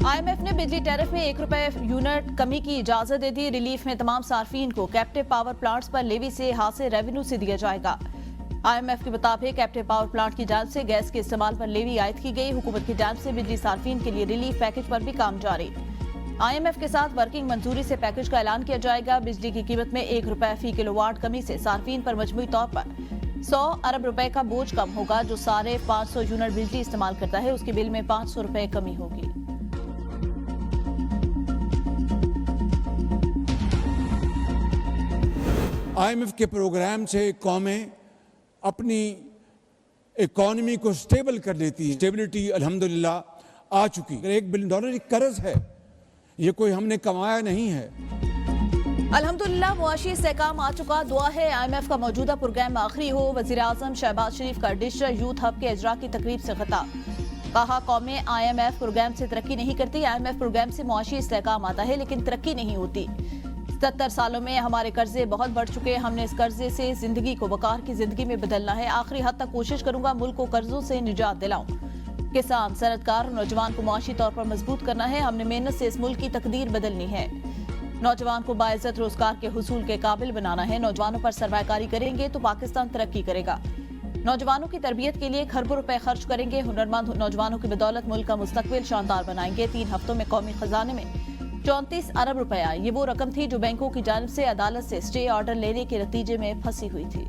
IMF ने बिजली tariff में ₹1 यूनिट कमी की इजाजत दे दी। रिलीफ में तमाम सार्फिन को कैप्टिव पावर प्लांट्स पर लेवी से हासिल रेवेन्यू से दिया जाएगा। IMF के मुताबिक कैप्टिव पावर प्लांट की जांच से गैस के इस्तेमाल पर लेवी आयद की गई। हुकूमत की जांच से बिजली सार्फिन के लिए रिलीफ पैकेज पर भी काम जारी। IMF के साथ वर्किंग मंजूरी से पैकेज का ऐलान किया जाएगा। बिजली की कीमत में ₹1 फी किलोवाट कमी से सार्फिन पर मजमूई तौर पर ₹100 अरब का बोझ कम होगा। जो साढ़े 500 यूनिट बिजली इस्तेमाल करता है उसके बिल में ₹500 कमी होगी। IMF के प्रोग्राम से कौमें अपनी इकोनॉमी को स्टेबल कर लेती है। स्टेबिलिटी अल्हम्दुलिल्लाह आ चुकी है। $1 बिलियन कर्ज है, ये कोई हमने कमाया नहीं है। अल्हम्दुलिल्लाह मुआशी इस्तेहकाम आ चुका। दुआ है IMF का मौजूदा प्रोग्राम आखिरी हो। वज़ीर आज़म शहबाज शरीफ का डिजिटल यूथ हब के इजरा की तकरीब से खिताब। कहा, कौमें IMF प्रोग्राम से तरक्की नहीं करती। IMF प्रोग्राम से मुआशी इस्तेहकाम आता है लेकिन तरक्की नहीं होती। 70 सालों में हमारे कर्जे बहुत बढ़ चुके हैं। हमने इस कर्जे से जिंदगी को वकार की जिंदगी में बदलना है। आखिरी हद तक कोशिश करूंगा मुल्क को कर्जों से निजात दिलाऊं। किसान, सनअतकार और नौजवान को मुआशी तौर पर मजबूत करना है। हमने मेहनत से इस मुल्क की तकदीर बदलनी है। नौजवान को बाइज्जत रोजगार के हुसूल के काबिल बनाना है। नौजवानों पर सरमायाकारी करेंगे तो पाकिस्तान तरक्की करेगा। नौजवानों की तरबियत के लिए खरबों रुपए खर्च करेंगे। हुनरमंद नौजवानों की बदौलत मुल्क का मुस्तकबिल शानदार बनाएंगे। 3 हफ्तों में कौमी खजाने में ₹34 अरब। ये वो रकम थी जो बैंकों की जानिब से अदालत से स्टे ऑर्डर लेने के नतीजे में फंसी हुई थी।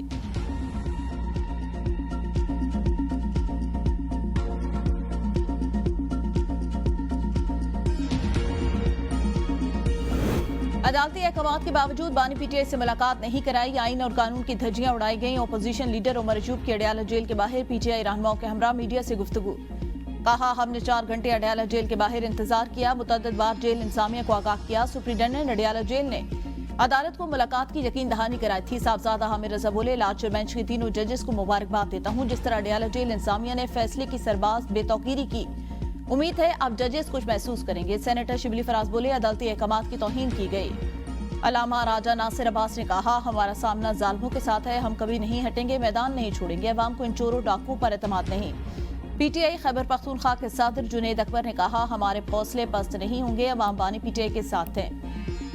अदालती अहकामात के बावजूद बानी PTI से मुलाकात नहीं कराई। आइन और कानून की धज्जियां उड़ाई गई। अपोजिशन लीडर उमर अयूब की अडयाला जेल के बाहर PTI रहनुमाओं के हमरा मीडिया से गुफ्तगू। कहा, हमने 4 घंटे अडयाला जेल के बाहर इंतजार किया। मुतअद्दिद बार जेल इंतजामिया को आगाह किया। सुप्रीडेंटेंट अडयाला जेल ने अदालत को मुलाकात की यकीन दहानी कराई थी। साहबजादा हामिद रजा बोले, लार्जर बेंच के तीनों जजेस को मुबारकबाद देता हूँ। जिस तरह अडयाला जेल इंतजामिया ने फैसले की सरबाज बेतौकीरी की, उम्मीद है अब जजेस कुछ महसूस करेंगे। सेनेटर शिबली फराज बोले, अदालती अहकामात की तौहीन की गई। अलामा राजा नासिर अब्बास ने कहा, हमारा सामना जालिमों के साथ है। हम कभी नहीं हटेंगे, मैदान नहीं छोड़ेंगे। अवाम को इन चोरों डाकुओं पर एतमाद नहीं। PTI खैबर पख्तूनख्वा के सदर जुनैद अकबर ने कहा, हमारे हौसले पस्त नहीं होंगे। अवाम बानी PTI के साथ हैं।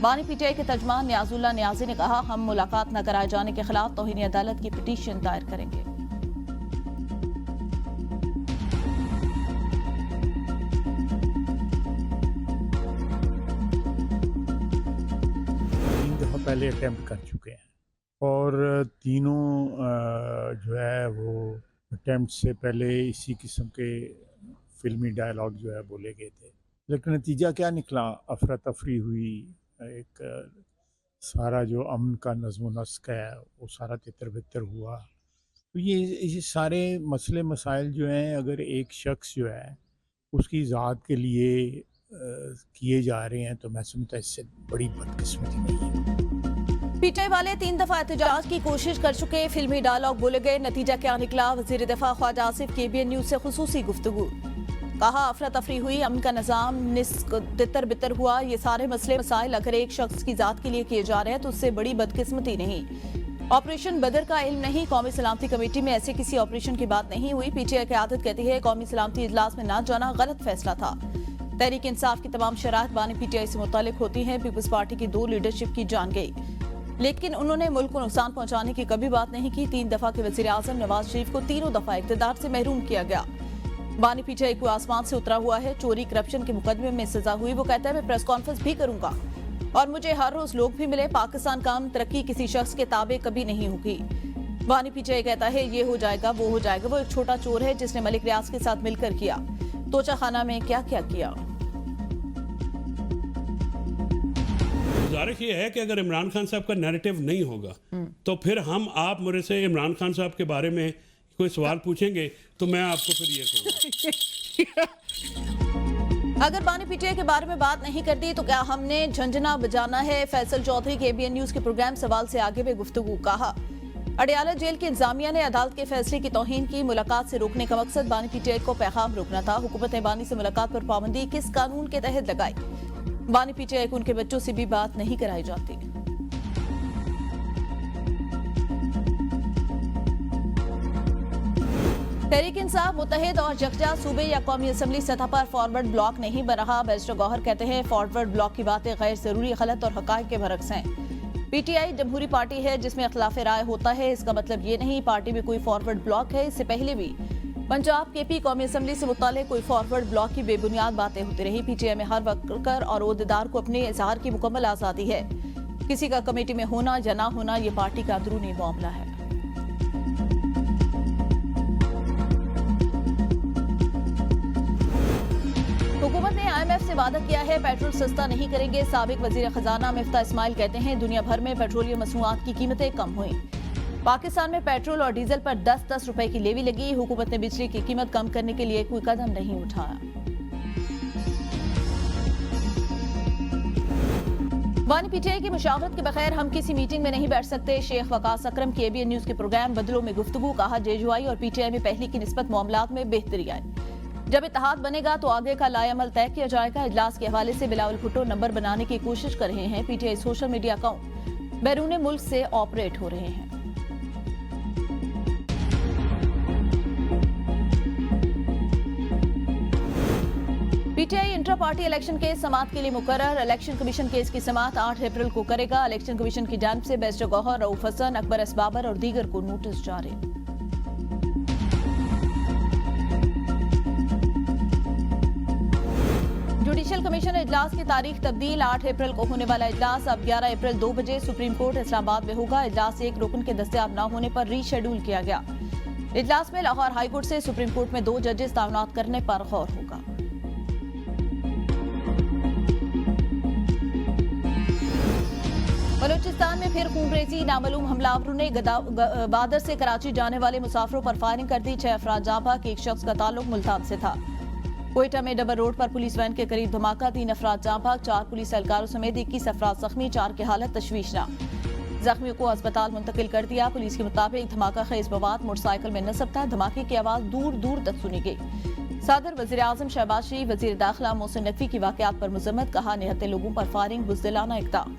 बानी PTI के तर्जमान नियाजुल्लाह नियाजी ने कहा, हम मुलाकात न कराए जाने के खिलाफ तौहीन अदालत की पिटीशन दायर करेंगे। पहले अटेम्प्ट कर चुके हैं और तीनों जो है वो अटेम्प्ट से पहले इसी किस्म के फिल्मी डायलॉग जो है बोले गए थे। लेकिन नतीजा क्या निकला? अफरा तफरी हुई। एक सारा जो अमन का नज़्म नस्क है वो सारा तितर बितर हुआ। तो ये सारे मसले मसाइल जो हैं, अगर एक शख्स जो है उसकी ज़ात के लिए किए जा रहे हैं तो मैं समझता इससे बड़ी बदकिस्मती नहीं है। PTI वाले 3 दफा एहतजाज की कोशिश कर चुके। फिल्मी डायलॉग बोले गए। नतीजा क्या निकला? वजीर दिफा ख्वाजा आसिफ KBN न्यूज से खुसूसी गुफ्तगू। कहा, अफरा तफरी हुई, अमन का निज़ाम तितर बितर हुआ। ये सारे मसले मसाइल अगर एक शख्स की जात के लिए किए जा रहे हैं तो उससे बड़ी बदकिस्मती नहीं। ऑपरेशन बदर का इल्म नहीं। कौमी सलामती कमेटी में ऐसे किसी ऑपरेशन की बात नहीं हुई। PTI क़यादत कहती है, कौमी सलामती इजलास में न जाना गलत फैसला था। तहरीक इंसाफ की तमाम शराहत बानी PTI से मुतालिक होती हैं। पीपल्स पार्टी की 2 लीडरशिप की जान गई, लेकिन उन्होंने मुल्क को नुकसान पहुंचाने की कभी बात नहीं की। 3 दफा के वजीर आजम नवाज शरीफ को तीनों दफा इक़्तिदार से महरूम किया गया। बानी PTI को आसमान से उतरा हुआ है। चोरी करप्शन के मुकदमे में सजा हुई। वो कहता है, मैं प्रेस कॉन्फ्रेंस भी करूंगा और मुझे हर रोज लोग भी मिले। पाकिस्तान का तरक्की किसी शख्स के ताबे कभी नहीं होगी। बानी PTI कहता है, ये हो जाएगा, वो हो जाएगा। वो एक छोटा चोर है जिसने मलिक रियाज के साथ मिलकर किया। तोचा खाना में क्या क्या किया। गुजारिश ये है कि अगर इमरान खान साहब का नैरेटिव नहीं होगा तो फिर हम आप मुझे से इमरान खान साहब के बारे में कोई सवाल पूछेंगे तो मैं आपको फिर ये कहूँगा। अगर बानी PTI के बारे में बात नहीं करती तो क्या हमने झंझना बजाना है? फैसल चौधरी KBN न्यूज के प्रोग्राम सवाल से आगे में गुफ्तगू। कहा, अडयाला जेल की इंतजामिया ने अदालत के फैसले की तौहीन की। मुलाकात से रोकने का मकसद बानी PTI को पैगाम रोकना था। हुकूमत ने बानी से मुलाकात पर पाबंदी किस कानून के तहत लगाई? बानी PTI को उनके बच्चों से भी बात नहीं कराई जाती। तहरीक इंसाफ मुत्तहिद और यकजा सूबे या कौमी असम्बली सतह पर फॉरवर्ड ब्लॉक नहीं बन रहा। बैरिस्टर गौहर कहते हैं फॉरवर्ड ब्लॉक की बातें गैर जरूरी, गलत और हकायक के बरक्स हैं। पीटीआई जमहूरी पार्टी है जिसमें इख्तिलाफ राय होता है, इसका मतलब ये नहीं पार्टी में कोई फॉरवर्ड ब्लॉक है। इससे पहले भी पंजाब केपी कौमी असम्बली से मुताल्लिक कोई फॉरवर्ड ब्लॉक की बेबुनियाद बातें होती रही। पीटीआई में हर वर्कर और ओहदेदार को अपने इजहार की मुकम्मल आज़ादी है। किसी का कमेटी में होना या ना होना ये पार्टी का अंदरूनी मामला है। हुकूमत ने IMF से वादा किया है पेट्रोल सस्ता नहीं करेंगे। साबिक वजीर खजाना मिफ्ता इस्माइल कहते हैं दुनिया भर में पेट्रोलियम मसनूआत की कीमतें कम हुई। पाकिस्तान में पेट्रोल और डीजल पर 10-10 रुपए की लेवी लगी। हुकूमत ने बिजली की कीमत कम करने के लिए कोई कदम नहीं उठाया। वानी पीटीआई की मुशावरत के बगैर हम किसी मीटिंग में नहीं बैठ सकते। शेख वकास अकरम की ABN न्यूज के प्रोग्राम बदलों में गुफ्तगू। कहा JUI और PTI में पहले की निस्बत मामलात में बेहतरी आई। जब इत्तेहाद बनेगा तो आगे का लाएअमल तय किया जाएगा। इजलास के हवाले से बिलावल भुट्टो नंबर बनाने की कोशिश कर रहे हैं। PTI सोशल मीडिया अकाउंट बैरून मुल्क से ऑपरेट हो रहे हैं। PTI inter party election case समाअत के लिए मुकर्रर। इलेक्शन कमीशन केस की समाअत 8 अप्रैल को करेगा। इलेक्शन कमीशन की जानिब से बैरिस्टर गौहर, रऊफ हसन, अकबर एस बाबर और दीगर को नोटिस जारी। जुडिशल कमीशन इजलास की तारीख तब्दील। 8 अप्रैल को होने वाला इजलास अब 11 अप्रैल 2 बजे सुप्रीम कोर्ट इस्लामाबाद में होगा। इजलास एक रुकन के दस्तयाब न होने पर रीशेड्यूल किया गया। इजलास में लाहौर हाई कोर्ट से सुप्रीम कोर्ट में 2 जजेस तैनात करने पर गौर होगा। बलूचिस्तान में फिर खूनरेजी। नामालूम हमलावरों ने बादर से कराची जाने वाले मुसाफिरों पर फायरिंग कर दी। 6 अफराद जाँ बहक। एक शख्स का ताल्लुक मुल्तान से था। कोयटा में डबल रोड पर पुलिस वैन के करीब धमाका। 3 अफराद जाँ बहक। 4 पुलिस एहलकारों समेत 21 अफराद जख्मी। 4 की हालत तशवीशनाक। जख्मियों को अस्पताल मुंतकिल कर दिया। पुलिस के मुताबिक धमाका खेज मवाद मोटरसाइकिल में नस्ब था। धमाके की आवाज दूर दूर तक सुनी गई। सदर वजीर आजम शहबाज शरीफ, वजीर दाखिला मोहसिन नकवी की वाकयात पर मुजम्मत। कहा निहत्ते लोगों पर फायरिंग बुज़दिलाना इक़दाम।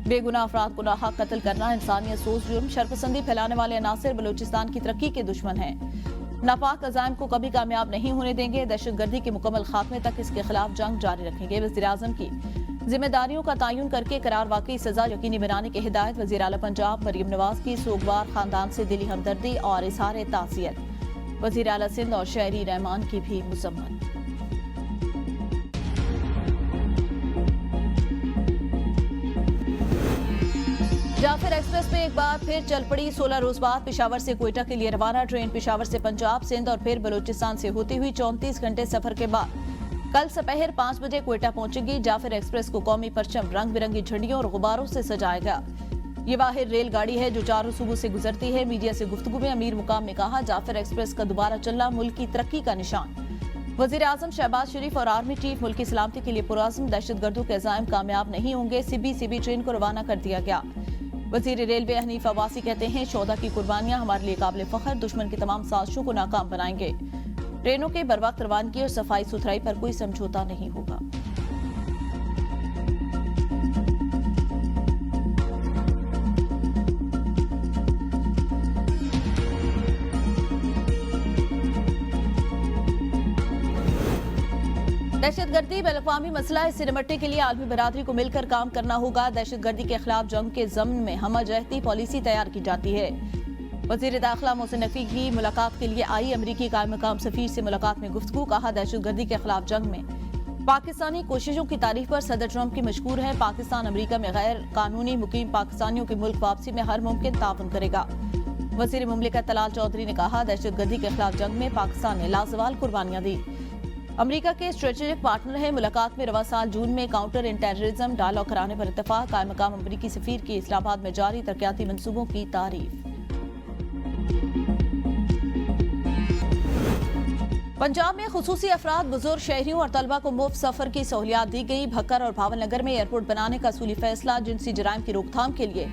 बेगुनाह अफराद को नाहक कत्ल करना इंसानियत सोच जुर्म। शरपसंदी फैलाने वाले अनासिर बलूचिस्तान की तरक्की के दुश्मन हैं। नापाक अज़ाइम को कभी कामयाब नहीं होने देंगे। दहशतगर्दी के मुकम्मल खात्मे तक इसके खिलाफ जंग जारी रखेंगे। वज़ीर आज़म की जिम्मेदारियों का तयन करके करार वाकई सजा यकीनी बनाने की हिदायत। वज़ीर आला पंजाब मरियम नवाज की सोगवार खानदान से दिली हमदर्दी और इज़हार ताज़ियत। वज़ीर आला सिंध और शहरी रहमान की भी मुज़म्मत। जाफर एक्सप्रेस में एक बार फिर चल पड़ी। 16 रोज बाद पेशावर से कोयटा के लिए रवाना ट्रेन पेशावर से पंजाब, सिंध और फिर बलूचिस्तान से होती हुई 34 घंटे सफर के बाद कल सपहर 5 बजे कोयटा पहुंचेगी। जाफर एक्सप्रेस को कौमी परचम, रंग बिरंगी झंडियों और गुब्बारों से सजाया गया। ये वाहिद रेलगाड़ी है जो 4 सूबों से गुजरती है। मीडिया से गुफ्तगू में अमीर मुकाम ने कहा जाफर एक्सप्रेस का दोबारा चलना मुल्क की तरक्की का निशान। वजीर आजम शहबाज शरीफ और आर्मी चीफ मुल्क की सलामती के लिए पुरअज़्म। दहशतगर्दों के अज़ाइम कामयाब नहीं होंगे। सीबी ट्रेन को रवाना कर दिया गया। वजीर रेलवे हनीफ अब्बासी कहते हैं शोहदा की कुर्बानियां हमारे लिए काबिल फख्र, दुश्मन की तमाम साजिशों को नाकाम बनाएंगे। ट्रेनों के बर्वक्त रवानगी और सफाई सुथराई पर कोई समझौता नहीं होगा। दहशतगर्दी बैनुल-अक़वामी मसला, इससे निपटने के लिए आलमी बरादरी को मिलकर काम करना होगा। दहशतगर्दी के खिलाफ जंग के ज़म्न में हमअजहती पॉलिसी तैयार की जाती है। वज़ीर दाखिला मोहसिन नकवी की मुलाकात के लिए आई अमरीकी कायम मकाम सफीर से मुलाकात में गुफ्तगू। कहा दहशतगर्दी के खिलाफ जंग में पाकिस्तानी कोशिशों की तारीफ पर सदर ट्रंप की मशकूर है। पाकिस्तान अमरीका में गैर कानूनी मुकीम पाकिस्तानियों की मुल्क वापसी में हर मुमकिन ताउन करेगा। वज़ीर मुमलिकत तलाल चौधरी ने कहा दहशतगर्दी के खिलाफ जंग में पाकिस्तान ने लाजवाल कुर्बानियां दी। अमेरिका के स्ट्रेटेजिक पार्टनर है। मुलाकात में रवा साल जून में काउंटर इन टेररिज्म डायलॉग कराने पर इत्तेफाक। कायम मकाम अमरीकी सफीर की इस्लामाबाद में जारी तरक्याती मंसूबों की तारीफ। पंजाब में खुसूसी अफराद, बुजुर्ग, शहरियों और तलबा को मुफ्त सफर की सहूलियात दी गई। भक्कर और भावल नगर में एयरपोर्ट बनाने का असूली फैसला। जिनसी जराइम की रोकथाम के लिए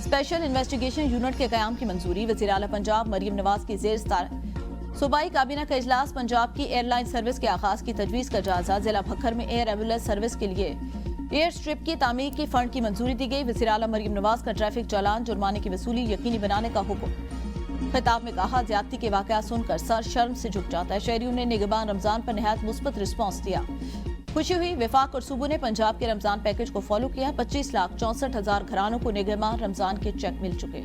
स्पेशल इन्वेस्टिगेशन यूनिट के कयाम की मंजूरी। वज़ीर आला पंजाब मरियम नवाज की ज़ेर सदारत सूबाई काबीना का इजलास। पंजाब की एयरलाइन सर्विस के आगाज की तजवीज़ का जायजा। जिला भक्कर में एयर एम्बुलेंस सर्विस के लिए एयर स्ट्रिप की तामीर की फंड की मंजूरी दी गई। वज़ीर आला मरियम नवाज का ट्रैफिक चालान जुर्माने की वसूली यकीनी बनाने का हुक्म। खिताब में कहा, ज्यादती के वाकया सुनकर सर शर्म से झुक जाता है। शहरियों ने निगहबान रमजान पर निहायत मुस्बत रिस्पॉन्स दिया। खुशी हुई। वफाक और सूबों ने पंजाब के रमजान पैकेज को फॉलो किया। 25,64,000 घरानों को निगहबान रमजान के चेक मिल चुके।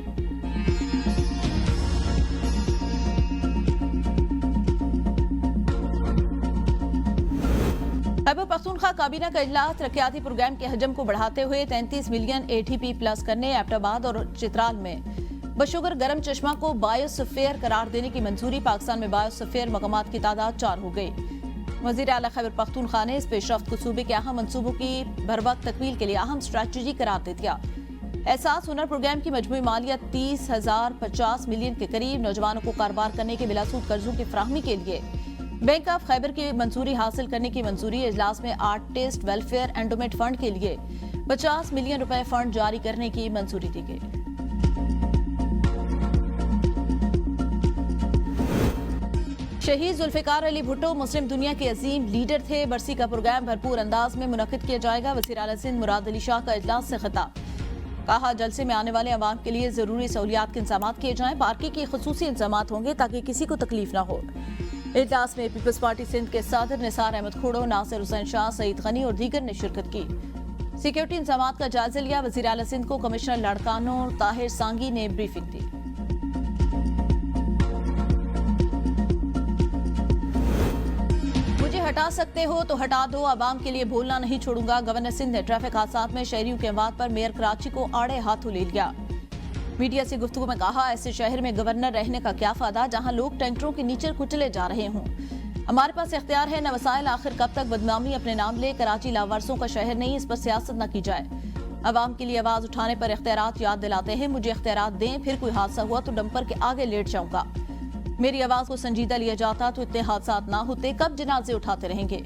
खैबर पख्तूनख्वा काबीना का इजलास तरक्याती प्रोग्राम के हजम को बढ़ाते हुए 33 मिलियन ATP प्लस करने, एबटाबाद और चित्राल में बशुगर गरम चश्मा को बायोस्फीयर करार देने की मंजूरी। पाकिस्तान में बायोस्फीयर मकामात की तादाद 4 हो गई। वज़ीर आला खैबर पख्तूनख्वा ने इस पेशरफ्त को सूबे के अहम मंसूबों की बरवक्त तकमील के लिए अहम स्ट्रेटजी करार दे दिया। एहसास हुनर प्रोग्राम की मजमूई मालियत 30,050 मिलियन के करीब। नौजवानों को कारोबार करने के बिलासूद कर्जों की फराहमी के लिए बैंक ऑफ खैबर की मंजूरी हासिल करने की मंजूरी। इजलास में आर्टिस्ट वेलफेयर एंडोमेंट फंड के लिए 50 मिलियन रुपए फंड जारी करने की मंजूरी दी गई। शहीद जुल्फिकार अली भुट्टो मुस्लिम दुनिया के अजीम लीडर थे। बरसी का प्रोग्राम भरपूर अंदाज में मुनक्किद किया जाएगा। वज़ीर आला सिंध मुराद अली शाह का इजलास से खिताब। कहा, जलसे में आने वाले अवाम के लिए जरूरी सहूलियात के इंतजाम किए जाएं। पार्किंग के खुसूसी इंतजाम होंगे ताकि किसी को तकलीफ न हो। इजलास में पीपल्स पार्टी सिंध के सदर निसार अहमद खोड़ो, नासिर हुसैन शाह, सईद गनी और दीगर ने शिरकत की। सिक्योरिटी इंतजाम का जायजा लिया। वज़ीर आला सिंध को कमिश्नर लड़कानो ताहिर सांगी ने ब्रीफिंग दी। मुझे हटा सकते हो तो हटा दो, आवाम के लिए बोलना नहीं छोड़ूंगा। गवर्नर सिंध ने ट्रैफिक हादसात में शहरियों के अमवात पर मेयर कराची को आड़े हाथों ले लिया। मीडिया से गुफ्तगू में कहा, ऐसे शहर में गवर्नर रहने का क्या फायदा जहां लोग टैंकरों के नीचे कुचले जा रहे हों। हमारे पास इख्तियार है न वसाइल, आखिर कब तक बदनामी अपने नाम ले। कराची लावारसों का शहर नहीं, इस पर सियासत न की जाए। अवाम के लिए आवाज उठाने पर इख्तियारात याद दिलाते हैं। मुझे इख्तियारात दें, फिर कोई हादसा हुआ तो डंपर के आगे लेट जाऊंगा। मेरी आवाज को संजीदा लिया जाता तो इतने हादसात ना होते। कब जनाजे उठाते रहेंगे।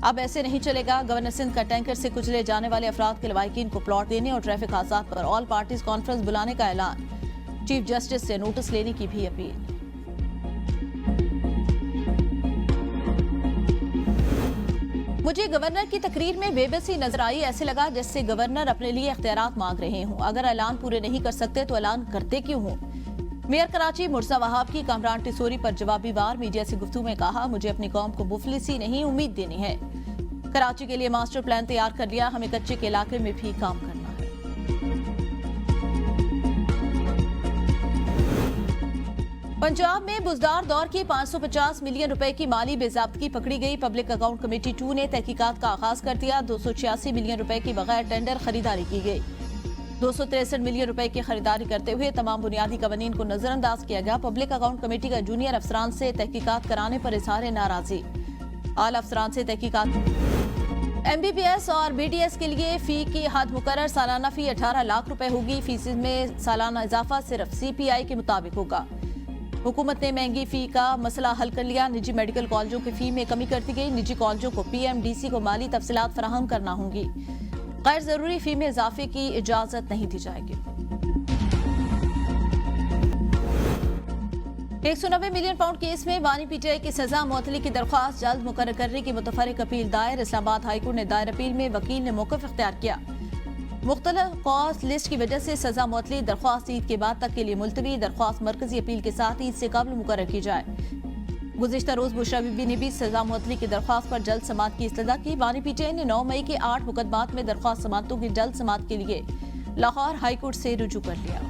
अब ऐसे नहीं चलेगा। गवर्नर सिंध का टैंकर से कुचले जाने वाले अफराद के लवाहिकीन को प्लॉट देने और ट्रैफिक हादसात पर ऑल पार्टीज कॉन्फ्रेंस बुलाने का ऐलान। चीफ जस्टिस से नोटिस लेने की भी अपील। मुझे गवर्नर की तकरीर में बेबसी नजर आई। ऐसे लगा जैसे गवर्नर अपने लिए इख्तियारात मांग रहे हों। अगर ऐलान पूरे नहीं कर सकते तो ऐलान करते क्यों हों। मेयर कराची मुर्जा वहाब की कामरान टिसोरी पर जवाबी वार। मीडिया से गुफ्तगू में कहा, मुझे अपनी कौम को मुफलिसी नहीं उम्मीद देनी है। कराची के लिए मास्टर प्लान तैयार कर लिया। हमें कच्चे के इलाके में भी काम करना है। पंजाब में बुजदार दौर की 550 मिलियन रुपए की माली बेज़ाब्तगी पकड़ी गई। पब्लिक अकाउंट कमेटी 2 ने तहकीकात का आगाज कर दिया। 286 मिलियन रुपए की बगैर टेंडर खरीदारी की गई। 263 मिलियन रुपए की खरीदारी करते हुए तमाम बुनियादी कवानीन को नजरअंदाज किया गया। पब्लिक अकाउंट कमेटी का जूनियर अफसरान से तहकीकात कराने पर इजहार नाराजगी। आला अफसरान से तहकीकात। MBBS और BDS के लिए फी की हद मुकर्रर। सालाना फी 18 लाख रुपए होगी। फीस में सालाना इजाफा सिर्फ CPI के मुताबिक होगा। हुकूमत ने महंगी फी का मसला हल कर लिया। निजी मेडिकल कॉलेजों की फी में कमी कर दी गई। निजी कॉलेजों को PMDC को माली तफसीलात फराहम करना होंगी। गैर जरूरी फी में इजाफे की इजाजत नहीं दी जाएगी। 190 मिलियन पाउंड केस में वानी PTI की सजा मुअत्तली की दरख्वास्त जल्द मुकर्रर करने की मुतफर्रिक अपील दायर। इस्लामाबाद हाईकोर्ट ने दायर अपील में वकील ने मौक़िफ़ इख्तियार किया। मुख्तलिफ कॉस्ट लिस्ट की वजह से सजा मुअत्तली दरख्वास्त ईद के बाद तक के लिए मुलतवी। दरख्वास्त मरकजी अपील के साथ ईद से कबल मुकर्रर की जाए। गुज़िश्ता रोज बुशरा बीबी ने भी सजा मुअत्तली की दरख्वास्त पर जल्द समाअत की इस्तदा की। वानी PTI ने 9 मई के 8 मुकदमात में दरख्वास्त समाअतों की जल्द समाअत के लिए लाहौर हाईकोर्ट से रुजू कर लिया।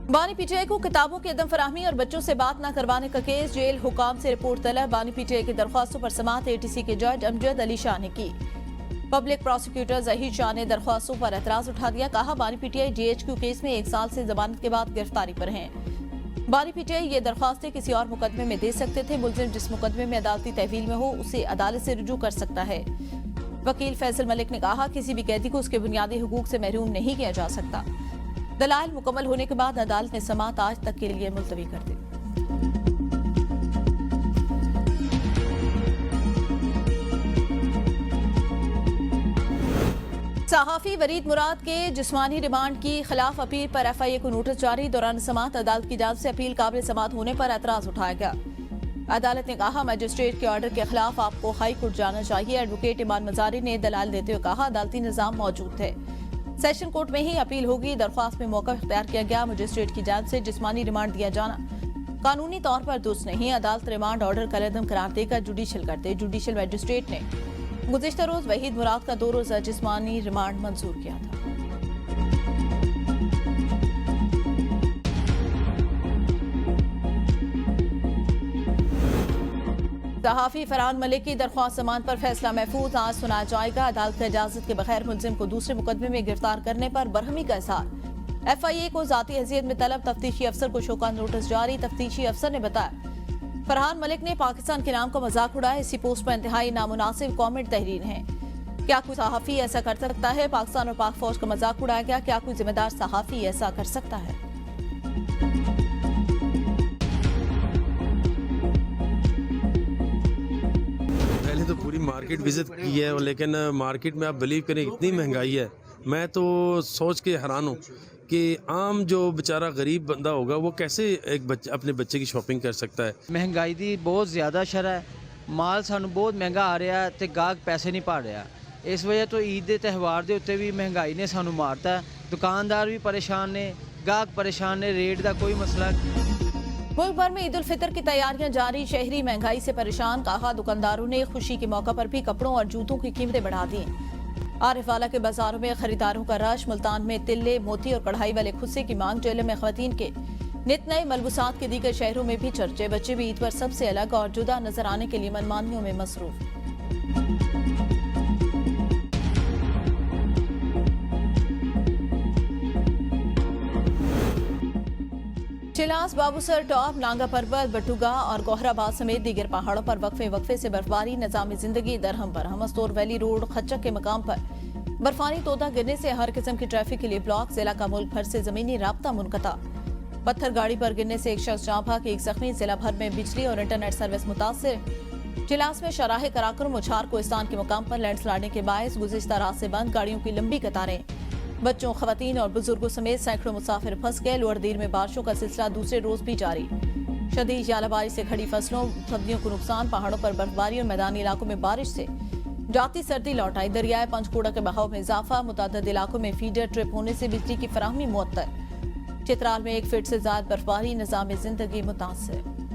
वानी PTI को किताबों की अदम फराहमी और बच्चों से बात न करवाने का केस। जेल हुकाम से रिपोर्ट तलब। वानी PTI की दरख्वास्तों पर समाअत ATC के जज अमजद अली शाह ने की। पब्लिक प्रोसिक्यूटर जहीर शाह ने दरख्वास्तों पर एतराज उठा दिया। कहा, वानी PTI DHQ केस में 1 साल से जमानत के बाद गिरफ्तारी पर हैं। वानी PTI ये दरख्वास्तें किसी और मुकदमे में दे सकते थे। मुलजिम जिस मुकदमे में अदालती तहवील में हो उसे अदालत से रुजू कर सकता है। वकील फैसल मलिक ने कहा, किसी भी कैदी को उसके बुनियादी हुकूक से महरूम नहीं किया जा सकता। दलाइल मुकम्मल होने के बाद अदालत ने समाअत आज तक के लिए मुलतवी कर दी। सहाफी वरीद मुराद के जिस्मानी रिमांड की खिलाफ अपील पर FIA को नोटिस जारी। दौरान समाअत अदालत की जांच से अपील काबिल समाअत होने पर एतराज उठाया गया। अदालत ने कहा, मजिस्ट्रेट के ऑर्डर के खिलाफ आपको हाई कोर्ट जाना चाहिए। एडवोकेट इमान मजारी ने दलाल देते हुए कहा, अदालती निजाम मौजूद है। सेशन कोर्ट में ही अपील होगी। दरख्वास्त में मौका इख्तियार किया गया। मजिस्ट्रेट की जांच से जिस्मानी रिमांड दिया जाना कानूनी तौर पर दुरुस्त नहीं। अदालत रिमांड ऑर्डर कलअदम करार देकर जुडिशल करते। जुडिशल मजिस्ट्रेट ने गुज़िश्ता रोज वहीद मुराद का 2 रोज़ा जिस्मानी रिमांड मंजूर किया था। सहाफी फरहान मलिक की दरख्वास्त जमानत पर फैसला महफूज आज सुनाया जाएगा। अदालत की इजाजत के बगैर मुलजिम को दूसरे मुकदमे में गिरफ्तार करने पर बरहमी का इजहार। FIA को जाती हैसियत में तलब। तफ्तीशी अफसर को शोकॉज नोटिस जारी। तफ्तीशी अफसर ने बताया फरहान मलिक ने पाकिस्तान के नाम का मजाक उड़ाया। इसी पोस्ट पर इंतहाई नामुनासिब कॉमेंट तहरीर है। क्या कोई सहाफी ऐसा कर सकता है? पाकिस्तान और पाक फौज का मजाक उड़ाया गया। क्या कोई जिम्मेदार सहाफी ऐसा कर सकता है? तो पूरी मार्केट विजिट की है, लेकिन मार्केट में आप बिलीव करें इतनी महंगाई है, मैं तो सोच के हैरान हूँ कि आम जो बेचारा गरीब बंदा होगा वो कैसे अपने बच्चे की शॉपिंग कर सकता है। महंगाई दी बहुत ज़्यादा शरह है। माल सानू बहुत महंगा आ रहा है तो गाहक पैसे नहीं पा रहा। इस वजह तो ईद के त्यौहार के उत्ते भी महंगाई ने सानू मारता है। दुकानदार भी परेशान ने, गाहक परेशान ने, रेट का कोई मसला। मुल्क भर में ईद उल फितर की तैयारियां जारी। शहरी महंगाई से परेशान। कहा दुकानदारों ने खुशी के मौका पर भी कपड़ों और जूतों की कीमतें बढ़ा दी। आरिफवाला के बाजारों में खरीदारों का रश। मुल्तान में तिल्ले, मोती और कढ़ाई वाले खुस्से की मांग। जेल में खवातीन के नित नए मलबूसात के दीगर शहरों में भी चर्चे। बच्चे भी ईद पर सबसे अलग और जुदा नजर आने के लिए मनमानियों में मसरूफ। चिलास, बाबूसर टॉप, नांगा पर्वत, बटुगा और गोहराबाद समेत दीगर पहाड़ों पर वक्फे से बर्फबारी। निजाम जिंदगी दरहम पर हमस्तोर वैली रोड खच्चक के मकाम पर बर्फानी तोदा गिरने से हर किस्म की ट्रैफिक के लिए ब्लॉक। जिला का मुल्क भर से जमीनी राब्ता मुनक़ता। पत्थर गाड़ी पर गिरने से एक शख्स जाँ भाग, एक जख्मी। जिला भर में बिजली और इंटरनेट सर्विस मुतासिर। चिलास में शराह कराकरम उछार कोहिस्तान के मकाम पर लैंडस्लाइडिंग के बायस गुज़िश्ता रात से बंद। गाड़ियों की लंबी कतारें। बच्चों, खवातीन और बुजुर्गों समेत सैकड़ों मुसाफिर फंस गए। लोअर दीर में बारिशों का सिलसिला दूसरे रोज भी जारी। शदीद यालाबारी से खड़ी फसलों, सब्जियों को नुकसान। पहाड़ों पर बर्फबारी और मैदानी इलाकों में बारिश से जाती सर्दी लौट आई। दरियाए पंचकूड़ा के बहाव में इजाफा। मुतअद्दिद इलाकों में फीडर ट्रिप होने से बिजली की फराहमी मुअत्तल। चित्राल में 1 फीट से ज्यादा बर्फबारी। निजाम जिंदगी मुतासिर।